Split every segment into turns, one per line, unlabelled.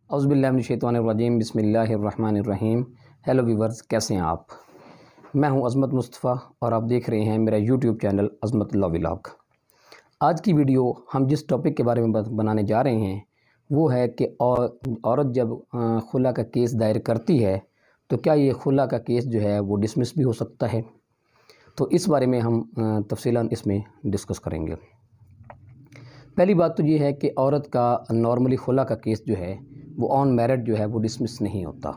अऊज़ुबिल्लाहि बिस्मिल्लाहिर्रहमानिर्रहीम। Hello viewers, कैसे हैं आप? मैं हूं अज़मत मुस्तफ़ा और आप देख रहे हैं मेरा यूट्यूब चैनल अज़मत लॉ व्लॉग। आज की वीडियो हम जिस टॉपिक के बारे में बनाने जा रहे हैं वो है कि औरत जब खुला का केस दायर करती है तो क्या ये खुला का केस जो है वो डिसमिस भी हो सकता है। तो इस बारे में हम तफसीलन इसमें डिस्कस करेंगे। पहली बात तो ये है कि औरत का नॉर्मली खुला का केस जो है वो ऑन मैरिड जो है वो डिसमिस नहीं होता।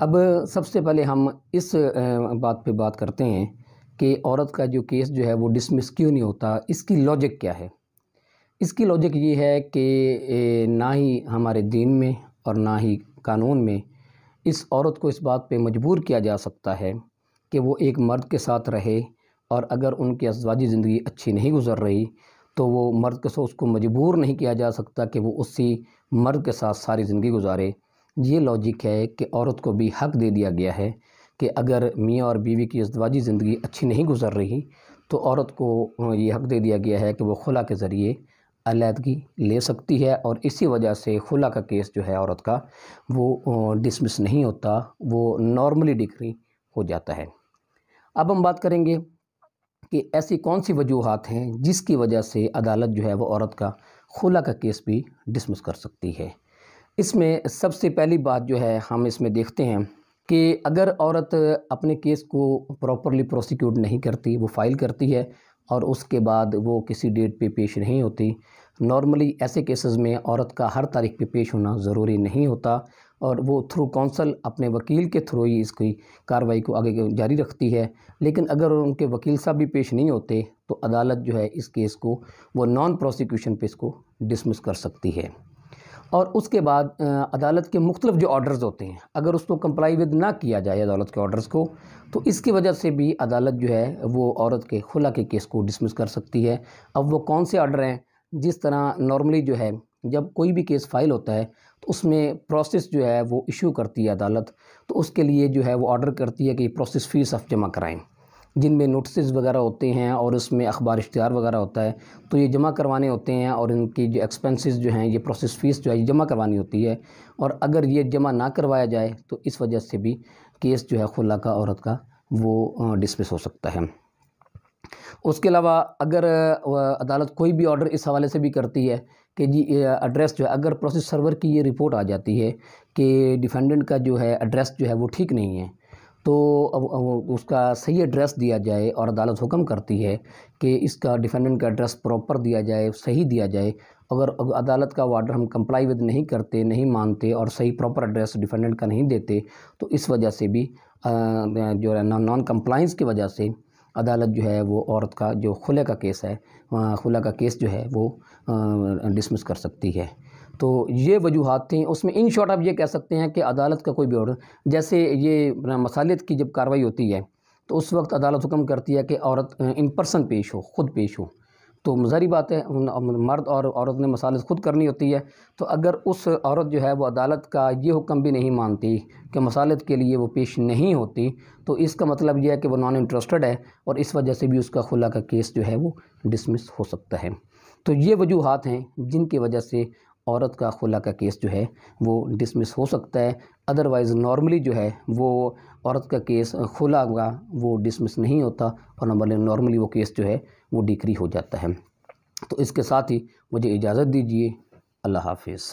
अब सबसे पहले हम इस बात पे बात करते हैं कि औरत का जो केस जो है वो डिसमिस क्यों नहीं होता, इसकी लॉजिक क्या है। इसकी लॉजिक ये है कि ना ही हमारे दीन में और ना ही कानून में इस औरत को इस बात पे मजबूर किया जा सकता है कि वो एक मर्द के साथ रहे, और अगर उनकी अज़वाजी ज़िंदगी अच्छी नहीं गुज़र रही तो वो मर्द के साथ उसको मजबूर नहीं किया जा सकता कि वो उसी मर्द के साथ सारी ज़िंदगी गुजारे। ये लॉजिक है कि औरत को भी हक़ दे दिया गया है कि अगर मियाँ और बीवी की अज़वाजी ज़िंदगी अच्छी नहीं गुज़र रही तो औरत को ये हक़ दे दिया गया है कि वो खुला के ज़रिए अलहदगी ले सकती है, और इसी वजह से खुला का केस जो है औरत का वो डिसमिस नहीं होता, वो नॉर्मली डिक्री हो जाता है। अब हम बात करेंगे कि ऐसी कौन सी वजूहात हैं जिसकी वजह से अदालत जो है वो औरत का खुला का केस भी डिसमिस कर सकती है। इसमें सबसे पहली बात जो है हम इसमें देखते हैं कि अगर औरत अपने केस को प्रॉपरली प्रोसिक्यूट नहीं करती, वो फ़ाइल करती है और उसके बाद वो किसी डेट पे पेश नहीं होती। नॉर्मली ऐसे केसेस में औरत का हर तारीख पे पेश होना ज़रूरी नहीं होता और वो थ्रू काउंसल अपने वकील के थ्रू ही इसकी कार्रवाई को आगे जारी रखती है। लेकिन अगर उनके वकील साहब भी पेश नहीं होते तो अदालत जो है इस केस को वो नॉन प्रोसिक्यूशन पे इसको डिसमिस कर सकती है। और उसके बाद अदालत के मुख्तलिफ जो ऑर्डर्स होते हैं, अगर उसको कंप्लाई विद ना किया जाए अदालत के ऑर्डर्स को, तो इसकी वजह से भी अदालत जो है वो औरत के खुला के केस को डिसमिस कर सकती है। अब वो कौन से ऑर्डर हैं? जिस तरह नॉर्मली जो है जब कोई भी केस फ़ाइल होता है तो उसमें प्रोसेस जो है वो इशू करती है अदालत, तो उसके लिए जो है वो ऑर्डर करती है कि प्रोसेस फ़ीस आप जमा कराएँ, जिनमें नोटिस वगैरह होते हैं और उसमें अखबार इश्तिहार वगैरह होता है, तो ये जमा करवाने होते हैं और इनकी जो एक्सपेंसेस जो हैं, ये प्रोसेस फ़ीस जो है ये जमा करवानी होती है। और अगर ये जमा ना करवाया जाए तो इस वजह से भी केस जो है खुला का औरत का वो डिसमिस हो सकता है। उसके अलावा अगर अदालत कोई भी ऑर्डर इस हवाले से भी करती है कि जी एड्रेस जो है, अगर प्रोसेस सर्वर की ये रिपोर्ट आ जाती है कि डिफेंडेंट का जो है एड्रेस जो है वो ठीक नहीं है, तो उसका सही एड्रेस दिया जाए और अदालत हुक्म करती है कि इसका डिफेंडेंट का एड्रेस प्रॉपर दिया जाए, सही दिया जाए। अगर अदालत का वो ऑर्डर हम कंप्लाई विद नहीं करते, नहीं मानते और सही प्रॉपर एड्रेस डिफेंडेंट का नहीं देते, तो इस वजह से भी जो है नॉन कंप्लाइंस की वजह से अदालत जो है वो औरत का जो खुले का केस है, खुला का केस जो है वो डिसमिस कर सकती है। तो ये वजूहात थी। उसमें इन शॉर्ट आप ये कह सकते हैं कि अदालत का कोई भी ऑर्डर, जैसे ये मसालियत की जब कार्रवाई होती है तो उस वक्त अदालत हुक्म करती है कि औरत इन पर्सन पेश हो, ख़ुद पेश हो। तो ज़ाहिर बात है मर्द और औरत ने मसालियत ख़ुद करनी होती है। तो अगर उस औरत जो है वो अदालत का ये हुक्म भी नहीं मानती कि मसालियत के लिए वो पेश नहीं होती, तो इसका मतलब यह है कि वो नॉन इंटरेस्टेड है और इस वजह से भी उसका खुला का केस जो है वो डिसमिस हो सकता है। तो ये वजूहात हैं जिनकी वजह से औरत का खुला का केस जो है वो डिसमिस हो सकता है। अदरवाइज़ नॉर्मली जो है वो औरत का केस खुला का वो डिसमिस नहीं होता और नॉर्मली वो केस जो है वो डिक्री हो जाता है। तो इसके साथ ही मुझे इजाज़त दीजिए। अल्लाह हाफ़िज़।